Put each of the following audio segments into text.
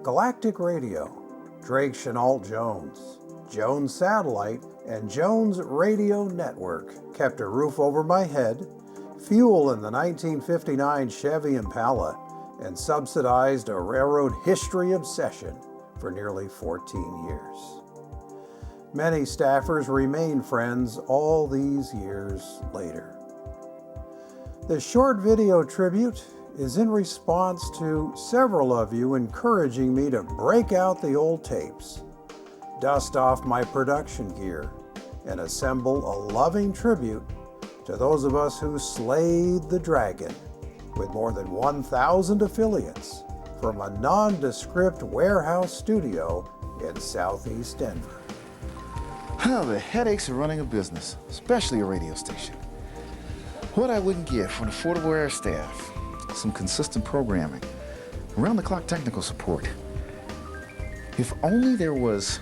Galactic Radio, Drake Chenault Jones, Jones Satellite, and Jones Radio Network kept a roof over my head, fuel in the 1959 Chevy Impala, and subsidized a railroad history obsession for nearly 14 years. Many staffers remain friends all these years later. This short video tribute is in response to several of you encouraging me to break out the old tapes, dust off my production gear, and assemble a loving tribute to those of us who slayed the dragon with more than 1,000 affiliates from a nondescript warehouse studio in southeast Denver. The headaches of running a business, especially a radio station. What I wouldn't give for an affordable air staff, some consistent programming, around-the-clock technical support. If only there was...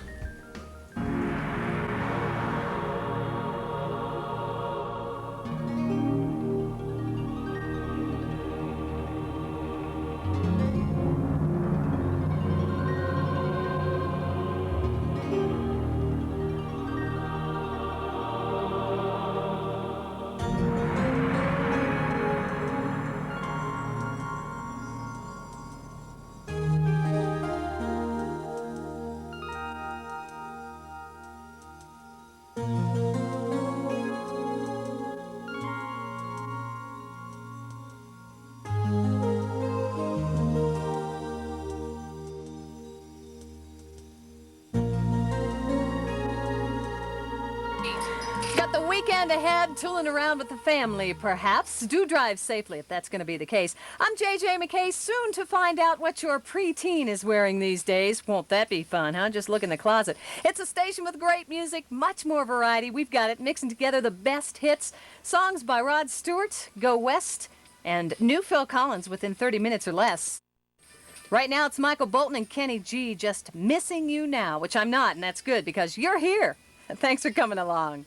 Got the weekend ahead, tooling around with the family, perhaps. Do drive safely if that's going to be the case. I'm JJ McKay, soon to find out what your preteen is wearing these days. Won't that be fun, huh? Just look in the closet. It's a station with great music, much more variety. We've got it mixing together the best hits, songs by Rod Stewart, Go West, and new Phil Collins within 30 minutes or less. Right now, it's Michael Bolton and Kenny G just missing you now, which I'm not, and that's good because you're here. Thanks for coming along.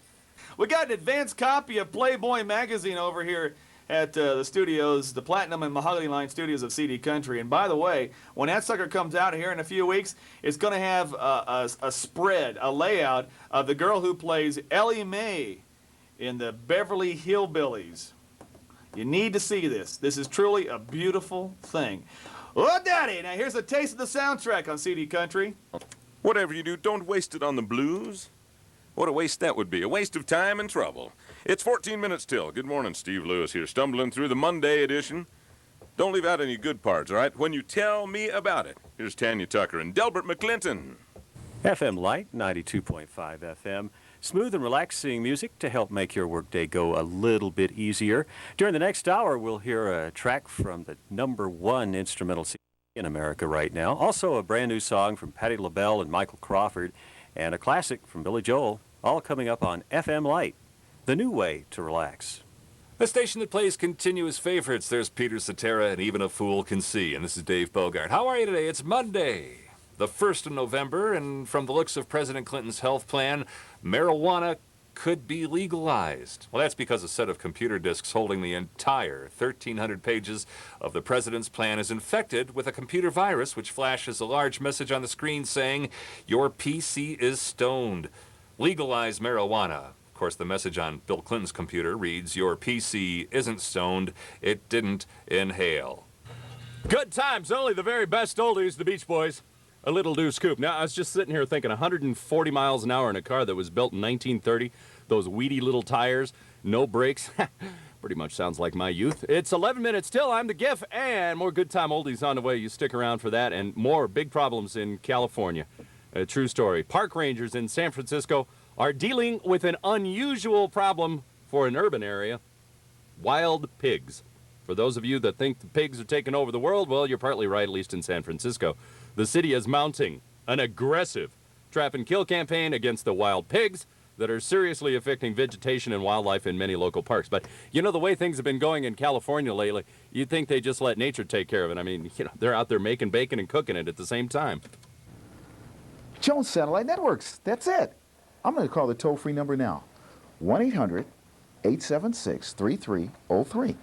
We got an advanced copy of Playboy magazine over here at the studios, the Platinum and Mahogany Line studios of CD Country. And by the way, when that sucker comes out here in a few weeks, it's going to have a spread, a layout of the girl who plays Ellie Mae in the Beverly Hillbillies. You need to see this. This is truly a beautiful thing. Oh, Daddy! Now here's a taste of the soundtrack on CD Country. Whatever you do, don't waste it on the blues. What a waste that would be, a waste of time and trouble. It's 14 minutes till. Good morning, Steve Lewis here, stumbling through the Monday edition. Don't leave out any good parts, all right? When you tell me about it. Here's Tanya Tucker and Delbert McClinton. FM Light, 92.5 FM. Smooth and relaxing music to help make your workday go a little bit easier. During the next hour, we'll hear a track from the #1 instrumental CD in America right now. Also a brand new song from Patti LaBelle and Michael Crawford. And a classic from Billy Joel, all coming up on FM Light, the new way to relax. The station that plays continuous favorites. There's Peter Cetera and Even a Fool Can See. And this is Dave Bogart. How are you today? It's Monday, the 1st of November, and from the looks of President Clinton's health plan, marijuana could be legalized. Well, that's because a set of computer disks holding the entire 1,300 pages of the president's plan is infected with a computer virus which flashes a large message on the screen saying, "Your PC is stoned. Legalize marijuana." Of course, the message on Bill Clinton's computer reads, "Your PC isn't stoned. It didn't inhale." Good times, only the very best oldies, the Beach Boys. A little do scoop. Now, I was just sitting here thinking 140 miles an hour in a car that was built in 1930. Those weedy little tires, no brakes. Pretty much sounds like my youth. It's 11 minutes till. I'm the Giff, and more good time oldies on the way. You stick around for that, and more big problems in California. A true story. Park rangers in San Francisco are dealing with an unusual problem for an urban area: wild pigs. For those of you that think the pigs are taking over the world, well, you're partly right, at least in San Francisco. The city is mounting an aggressive trap and kill campaign against the wild pigs that are seriously affecting vegetation and wildlife in many local parks. But, you know, the way things have been going in California lately, you'd think they just let nature take care of it. I mean, you know, they're out there making bacon and cooking it at the same time. Jones Satellite Networks, that's it. I'm going to call the toll-free number now. 1-800-876-3303.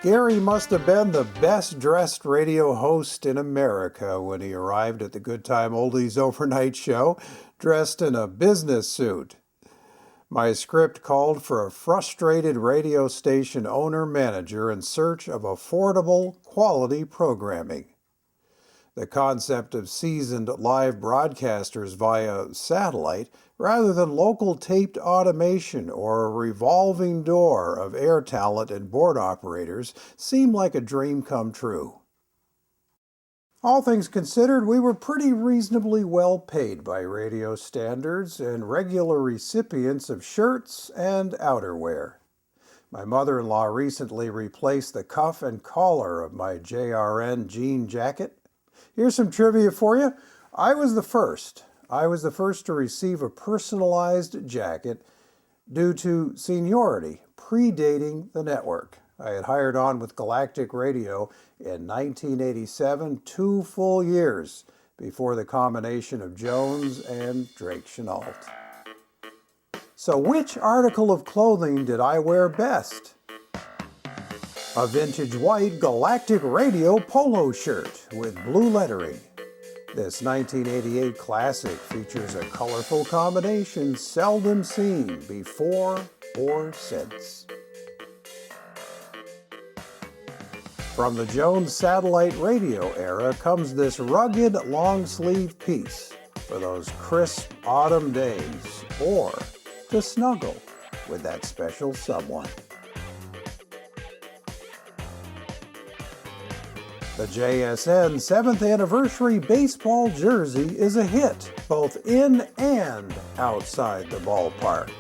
Gary must have been the best-dressed radio host in America when he arrived at the Good Time Oldies overnight show, dressed in a business suit. My script called for a frustrated radio station owner-manager in search of affordable, quality programming. The concept of seasoned live broadcasters via satellite rather than local taped automation or a revolving door of air talent and board operators seemed like a dream come true. All things considered, we were pretty reasonably well paid by radio standards and regular recipients of shirts and outerwear. My mother-in-law recently replaced the cuff and collar of my JRN jean jacket. Here's some trivia for you. I was the first to receive a personalized jacket due to seniority, predating the network. I had hired on with Galactic Radio in 1987, 2 full years before the combination of Jones and Drake Chenault. So which article of clothing did I wear best? A vintage white Galactic Radio polo shirt with blue lettering. This 1988 classic features a colorful combination seldom seen before or since. From the Jones satellite radio era comes this rugged long-sleeve piece for those crisp autumn days or to snuggle with that special someone. The JSN 7th anniversary baseball jersey is a hit, both in and outside the ballpark.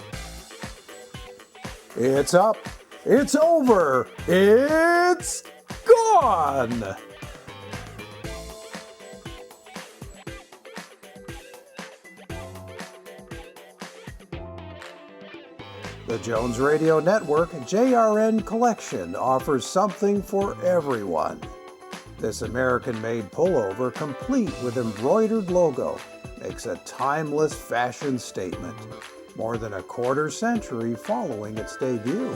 It's up, it's over, it's gone! The Jones Radio Network JRN Collection offers something for everyone. This American-made pullover, complete with embroidered logo, makes a timeless fashion statement, more than a quarter century following its debut.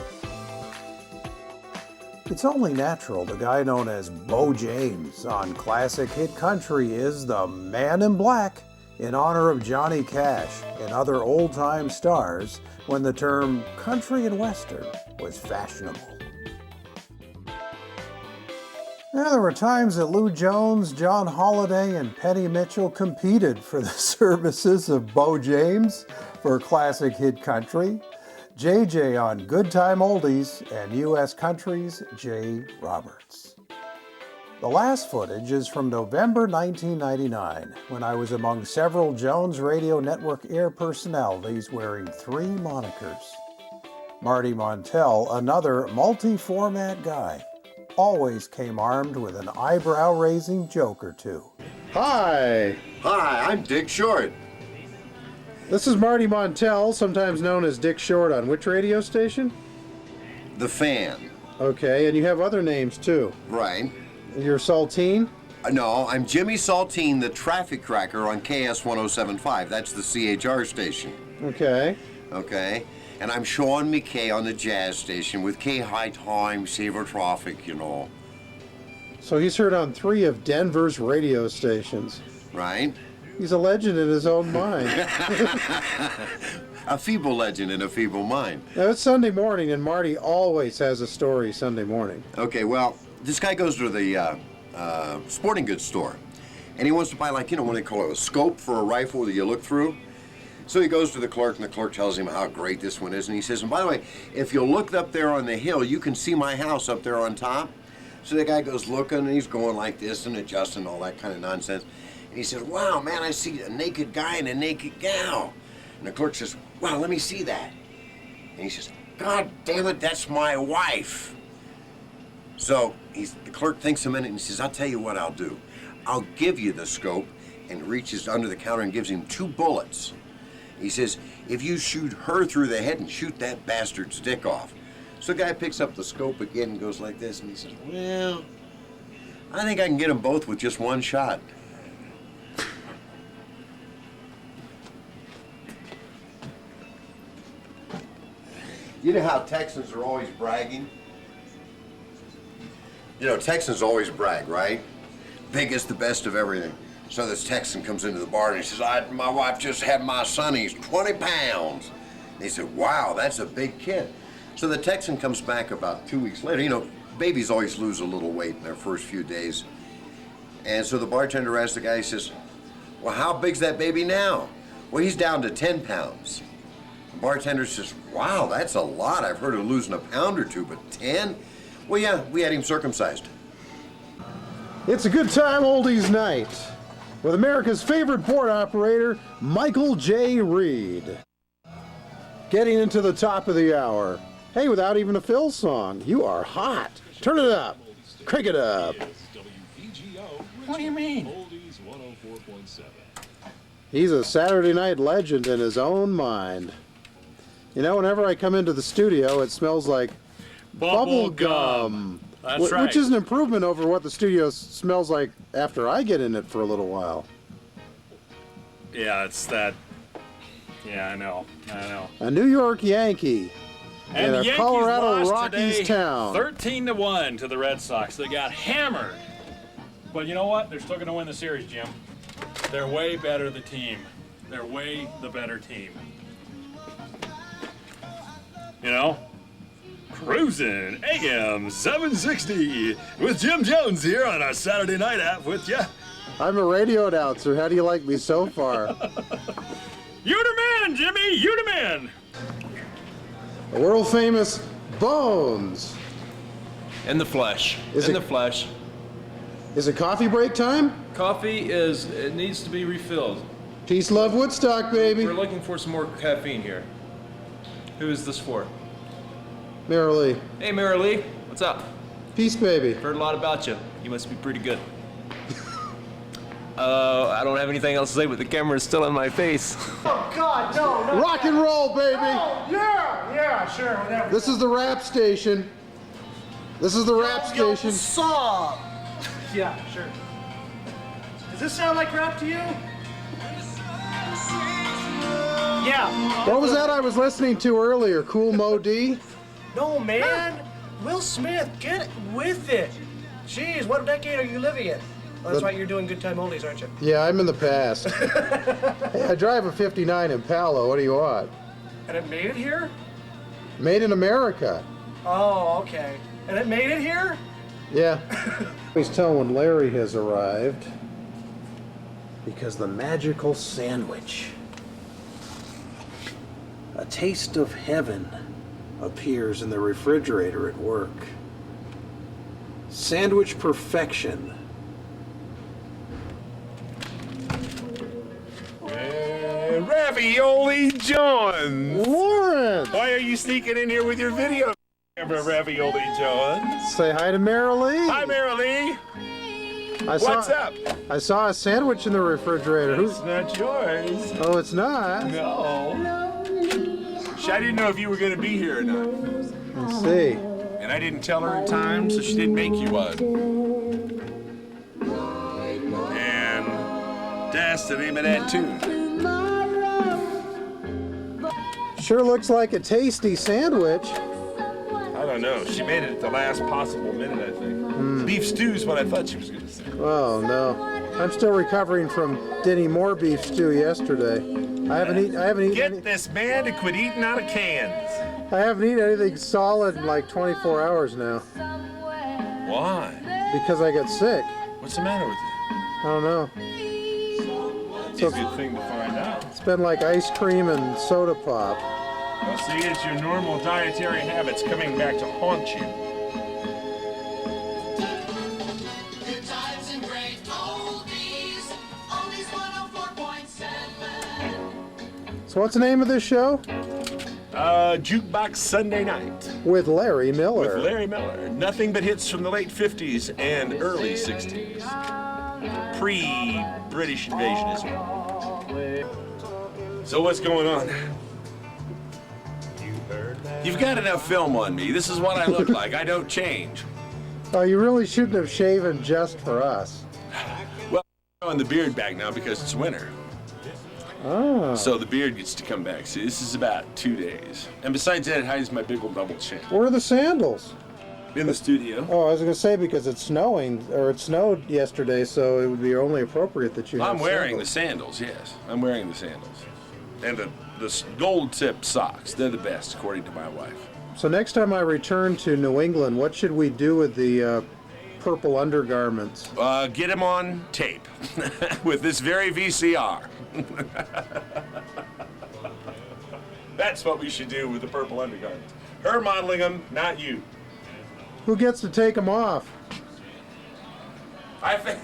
It's only natural the guy known as Bo James on classic hit country is the Man in Black in honor of Johnny Cash and other old-time stars when the term country and western was fashionable. Now, there were times that Lou Jones, John Holliday, and Penny Mitchell competed for the services of Bo James for classic hit country, JJ on Good Time Oldies, and U.S. Country's Jay Roberts. The last footage is from November 1999, when I was among several Jones Radio Network air personalities wearing 3 monikers. Marty Montell, another multi-format guy, always came armed with an eyebrow-raising joke or two. Hi! Hi, I'm Dick Short. This is Marty Montell, sometimes known as Dick Short, on which radio station? The Fan. Okay, and you have other names too. Right. You're Saltine? No, I'm Jimmy Saltine, the traffic cracker on KS 1075. That's the CHR station. Okay. Okay. And I'm Sean McKay on the jazz station with K High Time, Saver Traffic, you know. So he's heard on 3 of Denver's radio stations. Right. He's a legend in his own mind. A feeble legend in a feeble mind. Now, it's Sunday morning, and Marty always has a story Sunday morning. Okay, well, this guy goes to the sporting goods store, and he wants to buy, like, you know, what they call it, a scope for a rifle that you look through. So he goes to the clerk, and the clerk tells him how great this one is, and he says, and by the way, if you look up there on the hill, you can see my house up there on top. So the guy goes looking, and he's going like this and adjusting, all that kind of nonsense. And he says, wow, man, I see a naked guy and a naked gal. And the clerk says, wow, let me see that. And he says, God damn it, that's my wife. So the clerk thinks a minute, and he says, I'll tell you what I'll do. I'll give you the scope, and reaches under the counter and gives him 2 bullets. He says, if you shoot her through the head and shoot that bastard's dick off. So the guy picks up the scope again and goes like this, and he says, well, I think I can get them both with just 1 shot. You know how Texans are always bragging? You know, Texans always brag, right? Biggest, the best of everything. So this Texan comes into the bar and he says, my wife just had my son, he's 20 pounds. And he said, wow, that's a big kid. So the Texan comes back about 2 weeks later. You know, babies always lose a little weight in their first few days. And so the bartender asks the guy, he says, well, how big's that baby now? Well, he's down to 10 pounds. The bartender says, wow, that's a lot. I've heard of losing a pound or two, but 10? Well, yeah, we had him circumcised. It's a good time oldies night with America's favorite board operator, Michael J. Reed. Getting into the top of the hour. Hey, without even a Phil song, you are hot. Turn it up. Crank it up. What do you mean? He's a Saturday night legend in his own mind. You know, whenever I come into the studio, it smells like bubble gum. That's right. Which is an improvement over what the studio smells like after I get in it for a little while. Yeah, it's that. Yeah, I know. A New York Yankee And in the a Yankees Colorado lost Rockies today, town. 13-1 to the Red Sox. They got hammered. But you know what? They're still going to win the series, Jim. They're way better the team. They're way the better team. You know? Cruising AM 760 with Jim Jones here on our Saturday night app with ya. I'm a radio announcer. How do you like me so far? You the man, Jimmy. You the man. The world famous Bones. In the flesh. In the flesh. Is it coffee break time? Coffee it needs to be refilled. Peace, love, Woodstock, baby. We're looking for some more caffeine here. Who is this for? Marilee. Hey, Marilee. What's up? Peace, baby. Heard a lot about you. You must be pretty good. I don't have anything else to say, but the camera's still in my face. Oh, God, no. Rock and roll, baby. Oh, yeah, sure, whatever. This is the rap station. This is the rap station. Saw. Yeah, sure. Does this sound like rap to you? Yeah. What was that I was listening to earlier? Cool Mo D? No, man. Will Smith, get with it. Jeez, what decade are you living in? Oh, that's right, you're doing good time oldies, aren't you? Yeah, I'm in the past. Hey, I drive a 59 Impala. What do you want? And it made it here? Made in America. Oh, okay. And it made it here? Yeah. Please tell when Larry has arrived. Because the magical sandwich, a taste of heaven, appears in the refrigerator at work. Sandwich perfection. Ravioli Jones! Warren! Why are you sneaking in here with your video camera, Ravioli Jones? Say hi to Marilee. Hi, Marilee. What's up? I saw a sandwich in the refrigerator. It's not yours. Oh, it's not? No. I didn't know if you were going to be here or not. Let's see. And I didn't tell her in time, so she didn't make you one. And that's the name of that tune. Sure looks like a tasty sandwich. I don't know. She made it at the last possible minute, I think. Beef stew is what I thought she was going to say. Oh, no. I'm still recovering from Denny Moore beef stew yesterday. I haven't eaten Get this man to quit eating out of cans. I haven't eaten anything solid in like 24 hours now. Why? Because I got sick. What's the matter with you? I don't know. It's a good thing to find out. It's been like ice cream and soda pop. Well, see, it's your normal dietary habits coming back to haunt you. Good times and great oldies, oldies 104.7. So what's the name of this show? Jukebox Sunday Night. With Larry Miller. With Larry Miller. Nothing but hits from the late 50s and early 60s. Pre-British invasionism. So what's going on? You've got enough film on me. This is what I look like. I don't change. Oh, you really shouldn't have shaven just for us. Well, I'm on the beard back now because it's winter. Oh. So the beard gets to come back. See, this is about 2 days. And besides that, it hides my big old double chin. Where are the sandals? in the studio. Oh, I was going to say because it's snowing, or it snowed yesterday, so it would be only appropriate that you I'm have wearing the sandals. sandals, yes. I'm wearing the sandals. And the gold-tipped socks. They're the best, according to my wife. So next time I return to New England, what should we do with the purple undergarments? Get them on tape with this very VCR. That's what we should do with the purple undergarments. Her modeling them, not you. Who gets to take them off? I think.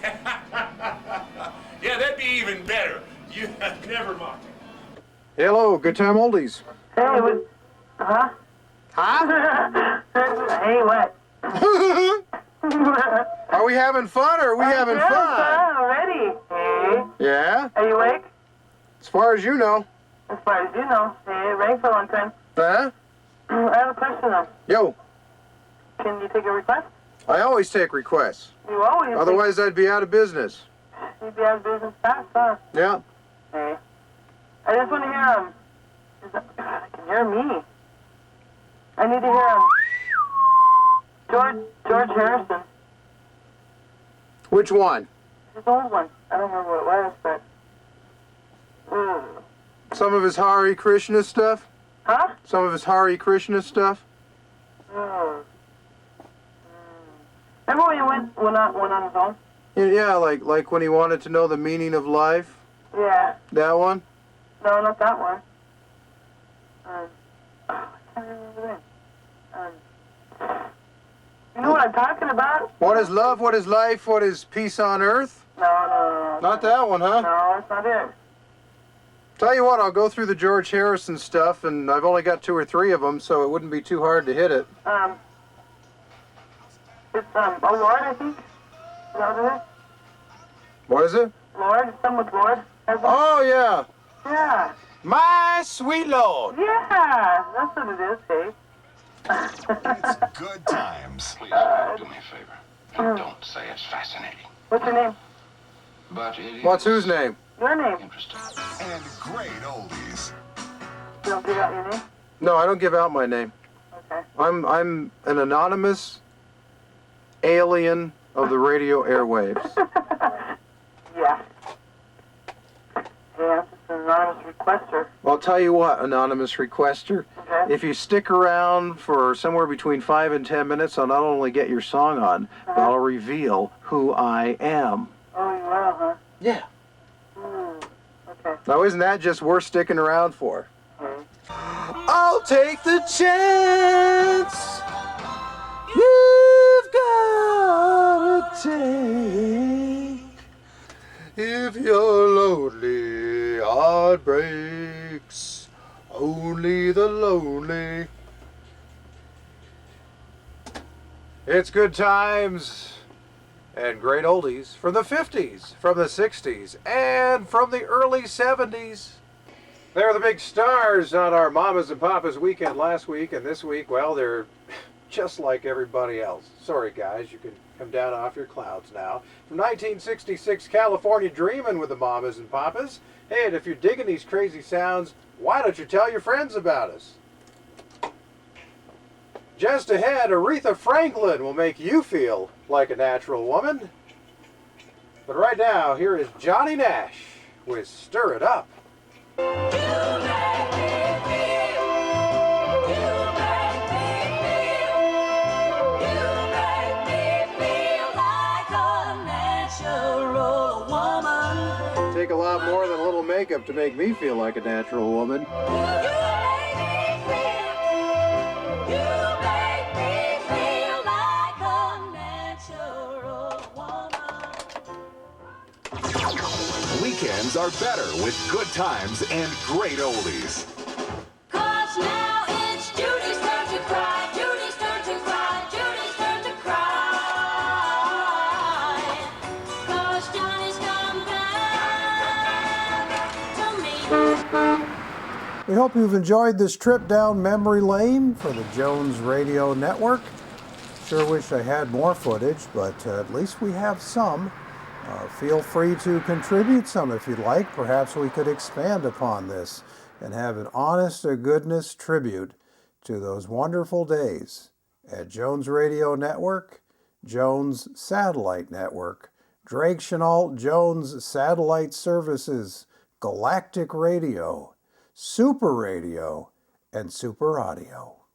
Yeah, that'd be even better. You never mind. Hello, good time oldies. Hey, what? Huh? Huh? Hey, what? Are we having fun or are we having fun? Already. Hey. Yeah? Are you awake? As far as you know. As far as you know. Hey, it rang for a long time. Huh? I have a question though. Yo. Can you take a request? I always take requests. You always. Otherwise, I'd be out of business. You'd be out of business fast, huh? Yeah. Hey. I just want to hear I can hear me. I need to hear George Harrison. Which one? His old one. I don't remember what it was, but. Some of his Hare Krishna stuff? Huh? Some of his Hare Krishna stuff? Remember when he went on his own? Yeah, like when he wanted to know the meaning of life? Yeah. That one? No, not that one. I can't remember the name. You know what I'm talking about? What is love? What is life? What is peace on earth? No. Not that one, huh? No, that's not it. Tell you what, I'll go through the George Harrison stuff, and I've only got 2 or 3 of them, so it wouldn't be too hard to hit it. It's oh Lord, I think. Is that what it is? What is it? Lord, some with Lord. Oh, yeah. Yeah. My sweet Lord. Yeah, that's what it is, hey. It's good times. Please, do me a favor. And don't say it's fascinating. What's your name? But it is. What's whose name? Your name. Interesting. And great oldies. You don't give out your name? No, I don't give out my name. Okay. I'm an anonymous alien of the radio airwaves. Yeah. Yeah, I'm just an anonymous requester. Well, I'll tell you what, anonymous requester. Okay. If you stick around for somewhere between 5 and 10 minutes, I'll not only get your song on, but I'll reveal who I am. Oh, you will, huh? Yeah. Okay. Now, isn't that just worth sticking around for? I'll take the chance you've got to take. If your lonely heart breaks, only the lonely. It's good times and great oldies from the 50s, from the 60s, and from the early 70s. They're the big stars on our Mamas and Papas weekend last week, and this week, well, they're just like everybody else. Sorry, guys, you can come down off your clouds now. From 1966, California Dreamin' with the Mamas and Papas. Hey, and if you're digging these crazy sounds, why don't you tell your friends about us? Just ahead, Aretha Franklin will make you feel like a natural woman. But right now, here is Johnny Nash with Stir It Up. Take a lot more than a little makeup to make me feel like a natural woman. Weekends are better with good times and great oldies. 'Cause now it's Judy's turn to cry. Judy's turn to cry. Judy's turn to cry. 'Cause Johnny's come back to me. We hope you've enjoyed this trip down memory lane for the Jones Radio Network. Sure wish I had more footage, but at least we have some. Feel free to contribute some if you'd like. Perhaps we could expand upon this and have an honest-to-goodness tribute to those wonderful days at Jones Radio Network, Jones Satellite Network, Drake Chenault Jones Satellite Services, Galactic Radio, Super Radio, and Super Audio.